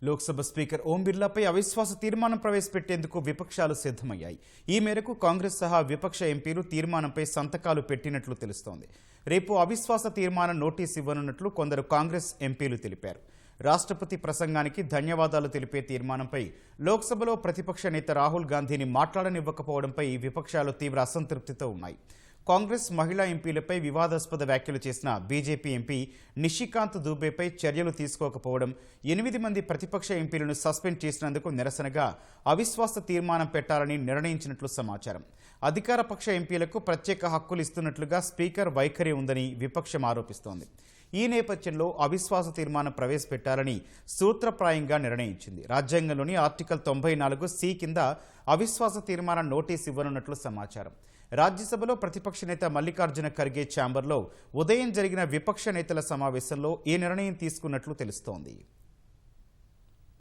Lok Sabha speaker ఓం బిర్లాపై అవిశ్వాస తీర్మానం ప్రవేశపెట్టేందుకు విపక్షాలు సిద్ధమయ్యాయి. ఈ మేరకు కాంగ్రెస్ సహా విపక్ష ఎంపీలు తీర్మానంపై సంతకాలు పెట్టినట్లు తెలుస్తోంది. రేపు అవిశ్వాస తీర్మానం నోటీసు ఇవ్వనున్నట్లు కొందరు కాంగ్రెస్ ఎంపీలు తెలిపారు. రాష్ట్రపతి ప్రసంగానికి ధన్యవాదాలు తెలిపే తీర్మానంపై లోక్సభలో ప్రతిపక్ష నేత రాహుల్ గాంధీని మాట్లాడనివ్వకపోవడంపై విపక్షాలు తీవ్ర అసంతృప్తితో ఉన్నాయి. కాంగ్రెస్ మహిళా ఎంపీలపై వివాదాస్పద వ్యాఖ్యలు చేసిన బీజేపీ ఎంపీ నిషికాంత్ దూబేపై చర్యలు తీసుకోకపోవడం, 8 మంది ప్రతిపక్ష ఎంపీలను సస్పెండ్ చేసినందుకు నిరసనగా అవిశ్వాస తీర్మానం పెట్టాలని నిర్ణయించినట్లు సమాచారం. అధికార పక్ష ఎంపీలకు ప్రత్యేక హక్కులు ఇస్తున్నట్లుగా స్పీకర్ వైఖరి ఉందని విపక్షం ఆరోపిస్తోంది. ఈ నేపథ్యంలో అవిశ్వాస తీర్మానం ప్రవేశపెట్టాలని సూత్రప్రాయంగా నిర్ణయించింది. రాజ్యాంగంలోని ఆర్టికల్ 94(c) కింద అవిశ్వాస తీర్మానం నోటీసు ఇవ్వనున్నట్లు సమాచారం. రాజ్యసభలో ప్రతిపక్ష నేత మల్లికార్జున ఖర్గే ఛాంబర్లో ఉదయం జరిగిన విపక్ష నేతల సమావేశంలో ఈ నిర్ణయం తీసుకున్నట్లు తెలుస్తోంది.